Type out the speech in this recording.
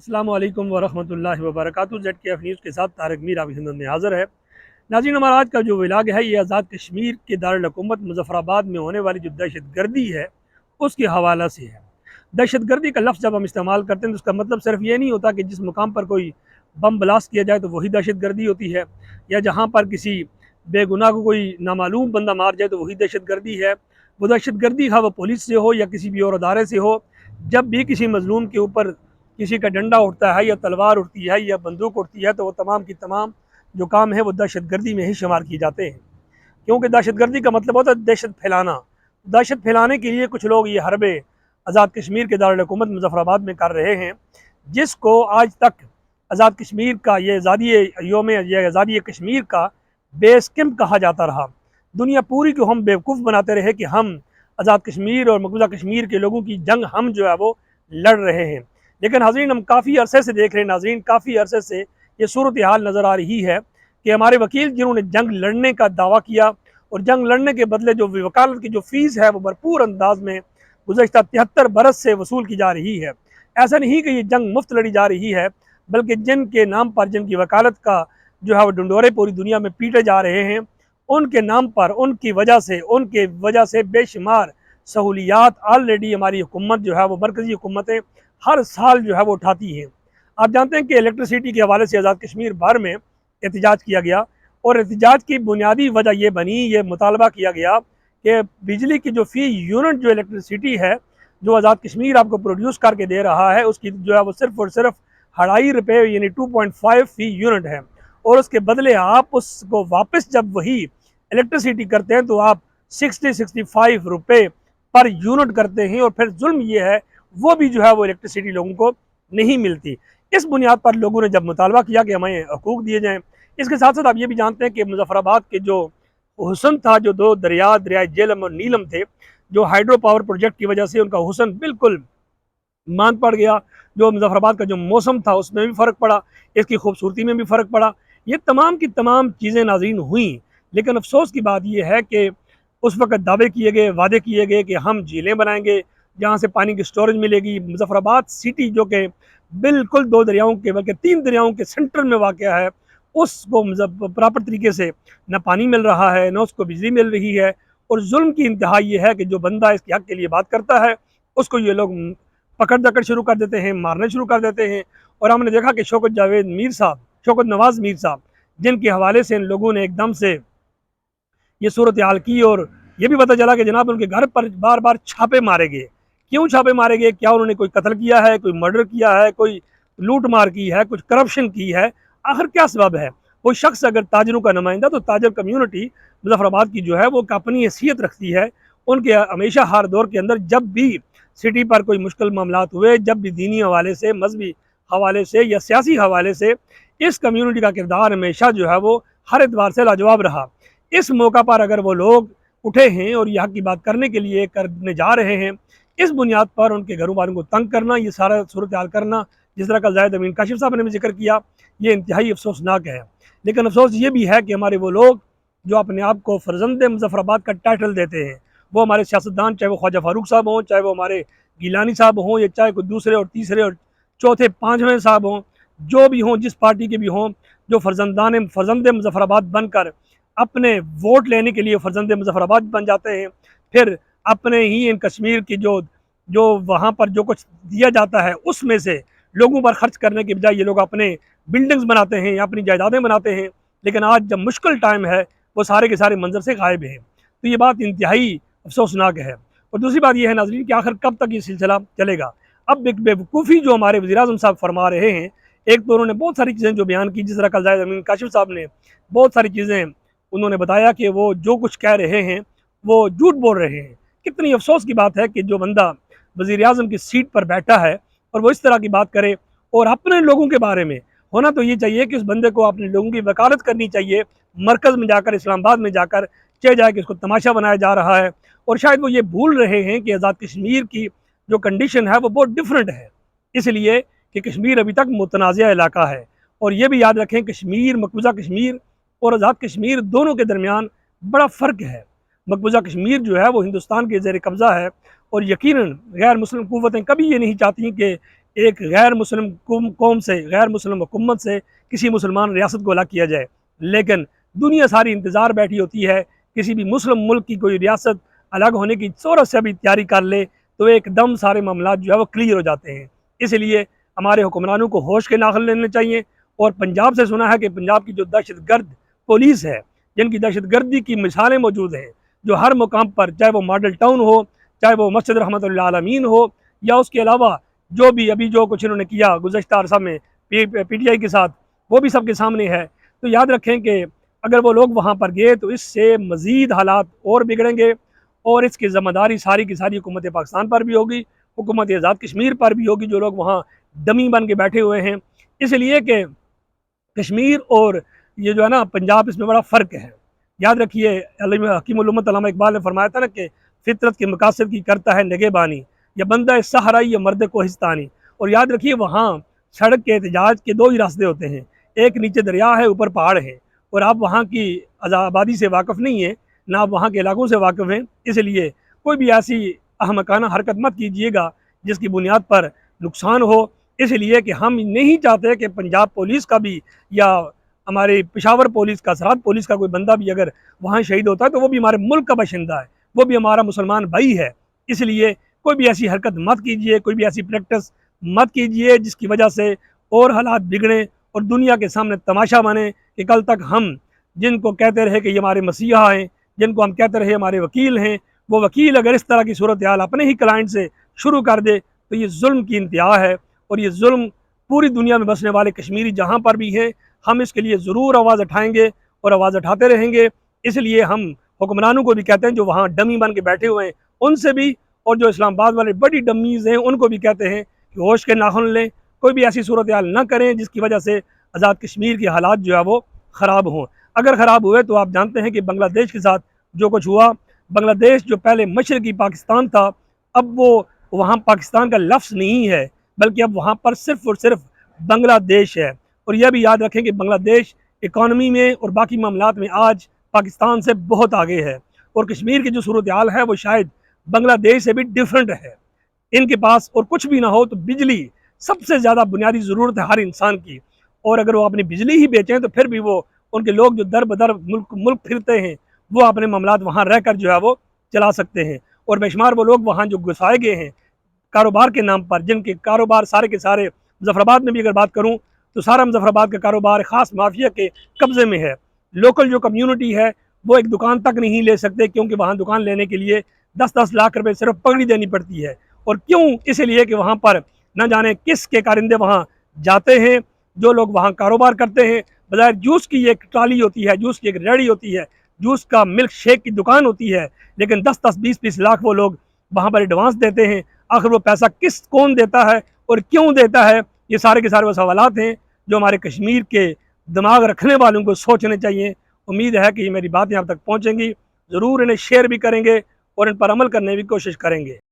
अस्सलामु अलैकुम वरहमतुल्लाहि वबरकातुहू। ZKF न्यूज़ के साथ तारक मीर आपकी खिदमत में हाज़िर है। नाज़रीन, हमारा आज का जो व्लॉग है ये आज़ाद कश्मीर के दारुल हुकूमत मुज़फ़्फ़राबाद में होने वाली जो दहशत गर्दी है उसके हवाला से है। दहशत गर्दी का लफ्ज़ जब हम इस्तेमाल करते हैं तो उसका मतलब सिर्फ ये नहीं होता कि जिस मुकाम पर कोई बम ब्लास्ट किया जाए तो वही दहशत गर्दी होती है, या जहाँ पर किसी बेगुनाह को कोई नामालूम बंदा मार जाए तो वही दहशत गर्दी है। वो दहशत गर्दी वो पुलिस से हो या किसी भी और अदारे से हो, जब भी किसी मजलूम के ऊपर किसी का डंडा उठता है या तलवार उठती है या बंदूक उठती है तो वो तमाम की तमाम जो काम है वो दहशत गर्दी में ही शुमार किए जाते हैं। क्योंकि दहशत गर्दी का मतलब होता है दहशत फैलाना। दहशत फैलाने के लिए कुछ लोग ये हरबे आज़ाद कश्मीर के दारुल हुकूमत मुज़फ़्फ़राबाद में कर रहे हैं, जिसको आज तक आज़ाद कश्मीर का ये आज़ादी कश्मीर का बेस कैंप कहा जाता रहा। दुनिया पूरी को हम बेवकूफ़ बनाते रहे कि हम आज़ाद कश्मीर और मकबूजा कश्मीर के लोगों की जंग हम जो है वो लड़ रहे हैं। लेकिन नाज़रीन, हम काफ़ी अरसे से देख रहे हैं, नाज़रीन काफ़ी अरसे से ये सूरत हाल नज़र आ रही है कि हमारे वकील जिन्होंने जंग लड़ने का दावा किया और जंग लड़ने के बदले जो वकालत की जो फ़ीस है वो भरपूर अंदाज में गुज़श्ता 73 बरस से वसूल की जा रही है। ऐसा नहीं कि ये जंग मुफ्त लड़ी जा रही है, बल्कि जिनके नाम पर जिनकी वकालत का जो है वो डंडोरे पूरी दुनिया में पीटे जा रहे हैं, उनके नाम पर उनके वजह से बेशुमार सहूलियात ऑलरेडी हमारी हुकूमत जो है वो मरकज़ी हुकूमतें हर साल जो है वो उठाती हैं। आप जानते हैं कि इलेक्ट्रिसिटी के हवाले से आज़ाद कश्मीर भर में एहतजाज किया गया और एहतजाज की बुनियादी वजह ये बनी, ये मुतालबा किया गया कि बिजली की जो फ़ी यूनिट जो इलेक्ट्रिसिटी है जो आज़ाद कश्मीर आपको प्रोड्यूस करके दे रहा है उसकी जो है वो सिर्फ़ और सिर्फ 2.5 रुपये यानी 2.5 फ़ी यूनिट है, और उसके बदले आप उसको वापस जब वही इलेक्ट्रिसिटी करते हैं तो आप 65 रुपये पर यूनिट करते हैं, और फिर जुल्म ये है वो भी जो है वो इलेक्ट्रिसिटी लोगों को नहीं मिलती। इस बुनियाद पर लोगों ने जब मुतालबा किया कि हमें हकूक़ दिए जाएँ। इसके साथ साथ आप ये भी जानते हैं कि मुज़फ़्फ़राबाद के जो हुस्न था, जो दो दरियाए झेलम और नीलम थे, जो हाइड्रो पावर प्रोजेक्ट की वजह से उनका हुस्न बिल्कुल मान पड़ गया। जो मुज़फ़्फ़राबाद का जो मौसम था उसमें भी फ़र्क पड़ा, इसकी खूबसूरती में भी फ़र्क पड़ा। ये तमाम की तमाम चीज़ें नाज़रीन हुई, लेकिन अफसोस की बात यह है कि उस वक़्त दावे किए गए, वादे किए गए कि हम झीलें बनाएंगे जहाँ से पानी की स्टोरेज मिलेगी। मुज़फ़्फ़राबाद सिटी जो कि बिल्कुल 2 दरियाओं के बल्कि 3 दरियाओं के सेंटर में वाक़या है, उसको प्रॉपर तरीके से न पानी मिल रहा है, न उसको बिजली मिल रही है। और जुल्म की इंतहा ये है कि जो बंदा इसके हक़ के लिए बात करता है उसको ये लोग पकड़ दकड़ शुरू कर देते हैं, मारने शुरू कर देते हैं। और हमने देखा कि शौकत नवाज़ मीर साहब जिनके हवाले से इन लोगों ने एकदम से ये सूरत हाल की, और ये भी पता चला कि जनाब उनके घर पर बार बार छापे मारे गए। क्यों छापे मारे गए? क्या उन्होंने कोई कत्ल किया है, कोई मर्डर किया है, कोई लूट मार की है, कुछ करप्शन की है? आखिर क्या सबब है? कोई शख्स अगर ताजरों का नुमाइंदा, तो ताजर कम्यूनिटी मुज़फ़्फ़राबाद की जो है वो अपनी हैसियत रखती है। उनके हमेशा हर दौर के अंदर जब भी सिटी पर कोई मुश्किल मामलात हुए, जब भी दीनी हवाले से, मजहबी हवाले से या सियासी हवाले से, इस कम्यूनिटी का किरदार हमेशा जो है वो हर एतबार से लाजवाब रहा। इस मौका पर अगर वो लोग उठे हैं और यहाँ की बात करने के लिए करने जा रहे हैं, इस बुनियाद पर उनके घरों वालों को तंग करना, ये सारा सूरत हाल करना, जिस तरह का ज़ाहिद अमीन काशिफ साहब ने भी जिक्र किया, ये इंतहाई अफसोसनाक है। लेकिन अफसोस ये भी है कि हमारे वो लोग जो अपने आप को फ़र्जंद मुज़फ़्फ़राबाद का टाइटल देते हैं, वो हमारे सियासतदान, चाहे वो ख्वाजा फारूक साहब हों, चाहे वो हमारे गिलानी साहब हों, या चाहे कोई दूसरे और तीसरे और चौथे पाँचवें साहब हों, जो भी हों, जिस पार्टी के भी हों, जो फ़र्जंद मुज़फ़्फ़राबाद बनकर अपने वोट लेने के लिए फ़र्जंद मुज़फ़्फ़राबाद बन जाते हैं, फिर अपने ही इन कश्मीर की जो जो वहाँ पर जो कुछ दिया जाता है उसमें से लोगों पर ख़र्च करने के बजाय ये लोग अपने बिल्डिंग्स बनाते हैं या अपनी जायदादें बनाते हैं। लेकिन आज जब मुश्किल टाइम है वो सारे के सारे मंजर से गायब हैं। तो ये बात इंतहाई अफसोसनाक है। और दूसरी बात यह है नाज़रीन कि आखिर कब तक ये सिलसिला चलेगा? अब एक बेवकूफ़ी जो हमारे वज़ीर-ए-आज़म साहब फरमा रहे हैं, एक तो उन्होंने बहुत सारी चीज़ें जो बयान की, जिस तरह का ज़ाहिद अमीन काशिफ साहब ने बहुत सारी चीज़ें उन्होंने बताया कि वो जो कुछ कह रहे हैं वो झूठ बोल रहे हैं। कितनी अफसोस की बात है कि जो बंदा वज़ीर-ए-आज़म की सीट पर बैठा है और वो इस तरह की बात करे, और अपने लोगों के बारे में होना तो ये चाहिए कि उस बंदे को अपने लोगों की वकालत करनी चाहिए, मरकज़ में जाकर, इस्लामाबाद में जाकर, चाहे जाए कि इसको तमाशा बनाया जा रहा है। और शायद वो ये भूल रहे हैं कि आज़ाद कश्मीर की जो कंडीशन है वो बहुत डिफरेंट है, इसलिए कि कश्मीर अभी तक मुतनाज़ा इलाका है। और ये भी याद रखें, कश्मीर, मकबूजा कश्मीर और आज़ाद कश्मीर दोनों के दरमियान बड़ा फ़र्क है। मकबूजा कश्मीर जो है वो हिंदुस्तान के ज़ेर कब्ज़ा है, और यकीनन गैर मुस्लिम क़ुव्वतें कभी ये नहीं चाहती कि ایک غیر مسلم قوم سے، غیر مسلم حکومت سے کسی مسلمان ریاست کو الگ کیا جائے، لیکن دنیا ساری انتظار بیٹھی ہوتی ہے کسی بھی مسلم ملک کی کوئی ریاست الگ ہونے کی صورت سے بھی تیاری کر لے تو ایک دم سارے معاملات جو ہے وہ کلیئر ہو جاتے ہیں۔ اس لیے ہمارے حکمرانوں کو ہوش کے ناخن لینے چاہیے، اور پنجاب سے سنا ہے کہ پنجاب کی جو دہشت گرد پولیس ہے، جن کی دہشت گردی کی مثالیں موجود ہیں، جو ہر مقام پر، چاہے وہ ماڈل ٹاؤن ہو، چاہے وہ مسجد رحمت اللہ عالمین ہو، یا اس کے علاوہ جو بھی ابھی جو کچھ انہوں نے کیا گزشتہ عرصہ میں پی ٹی آئی کے ساتھ، وہ بھی سب کے سامنے ہے۔ تو یاد رکھیں کہ اگر وہ لوگ وہاں پر گئے تو اس سے مزید حالات اور بگڑیں گے، اور اس کی ذمہ داری ساری کی ساری حکومت پاکستان پر بھی ہوگی، حکومت آزاد کشمیر پر بھی ہوگی، جو لوگ وہاں ڈمی بن کے بیٹھے ہوئے ہیں۔ اس لیے کہ کشمیر اور یہ جو ہے نا پنجاب، اس میں بڑا فرق ہے۔ یاد رکھیے حکیم الامت علامہ اقبال نے فرمایا تھا نا کہ فطرت کے مقاصد کی کرتا ہے نگہبانی، یا بندہ صحرائی یا مرد کوہستانی۔ اور یاد رکھیے وہاں سڑک کے احتجاج کے دو ہی راستے ہوتے ہیں، ایک نیچے دریا ہے، اوپر پہاڑ ہے، اور آپ وہاں کی آبادی سے واقف نہیں ہیں، نہ آپ وہاں کے علاقوں سے واقف ہیں۔ اس لیے کوئی بھی ایسی احمقانہ حرکت مت کیجیے گا جس کی بنیاد پر نقصان ہو۔ اس لیے کہ ہم نہیں چاہتے کہ پنجاب پولیس کا بھی یا ہمارے پشاور پولیس کا، سرحد پولیس کا کوئی بندہ بھی اگر وہاں شہید ہوتا ہے تو وہ بھی ہمارے ملک کا باشندہ ہے، وہ بھی ہمارا مسلمان بھائی ہے۔ اس لیے کوئی بھی ایسی حرکت مت کیجیے، کوئی بھی ایسی پریکٹس مت کیجیے جس کی وجہ سے اور حالات بگڑیں اور دنیا کے سامنے تماشا بنے کہ کل تک ہم جن کو کہتے رہے کہ یہ ہمارے مسیحا ہیں، جن کو ہم کہتے رہے ہمارے وکیل ہیں، وہ وکیل اگر اس طرح کی صورتحال اپنے ہی کلائنٹ سے شروع کر دے تو یہ ظلم کی انتہا ہے، اور یہ ظلم پوری دنیا میں بسنے والے کشمیری جہاں پر بھی ہیں، ہم اس کے لیے ضرور آواز اٹھائیں گے اور آواز اٹھاتے رہیں گے۔ اس لیے ہم حکمرانوں کو بھی کہتے ہیں جو وہاں ڈمی بن کے بیٹھے ہوئے ہیں ان سے بھی، اور جو اسلام آباد والے بڑی ڈمیز ہیں ان کو بھی کہتے ہیں کہ ہوش کے ناخن لیں، کوئی بھی ایسی صورتحال نہ کریں جس کی وجہ سے آزاد کشمیر کے حالات جو ہے وہ خراب ہوں۔ اگر خراب ہوئے تو آپ جانتے ہیں کہ بنگلہ دیش کے ساتھ جو کچھ ہوا، بنگلہ دیش جو پہلے مشرقی پاکستان تھا، اب وہ وہاں پاکستان کا لفظ نہیں ہے، بلکہ اب وہاں پر صرف اور صرف بنگلہ دیش ہے۔ اور یہ بھی یاد رکھیں کہ بنگلہ دیش اکانومی میں اور باقی معاملات میں آج پاکستان سے بہت آگے ہے، اور کشمیر کی جو صورتحال ہے وہ شاید بنگلہ دیش سے بھی ڈیفرنٹ ہے۔ ان کے پاس اور کچھ بھی نہ ہو تو بجلی سب سے زیادہ بنیادی ضرورت ہے ہر انسان کی، اور اگر وہ اپنی بجلی ہی بیچیں تو پھر بھی وہ ان کے لوگ جو در بدر ملک پھرتے ہیں وہ اپنے معاملات وہاں رہ کر جو ہے وہ چلا سکتے ہیں۔ اور بے شمار وہ لوگ وہاں جو گھسائے گئے ہیں کاروبار کے نام پر، جن کے کاروبار سارے کے سارے، مظفر آباد میں بھی اگر بات کروں تو سارا مظفر آباد کا کاروبار خاص مافیا کے قبضے میں ہے۔ لوکل جو کمیونٹی ہے وہ ایک دکان تک نہیں لے سکتے، کیونکہ وہاں دکان لینے کے لیے 10-10 لاکھ روپے صرف پگڑی دینی پڑتی ہے۔ اور کیوں؟ اس لیے کہ وہاں پر نہ جانے کس کے کارندے وہاں جاتے ہیں، جو لوگ وہاں کاروبار کرتے ہیں۔ بظاہر جوس کی ایک ٹرالی ہوتی ہے، جوس کی ایک ریڑھی ہوتی ہے، جوس کا ملک شیک کی دکان ہوتی ہے، لیکن 10-10 20-20 لاکھ وہ لوگ وہاں پر ایڈوانس دیتے ہیں۔ آخر وہ پیسہ کون دیتا ہے اور کیوں دیتا ہے؟ یہ سارے کے سارے وہ سوالات ہیں جو ہمارے کشمیر کے دماغ رکھنے والوں کو سوچنے چاہیے۔ امید ہے کہ یہ میری باتیں آپ تک پہنچیں گی، ضرور انہیں شیئر بھی کریں گے اور ان پر عمل کرنے کی کوشش کریں گے۔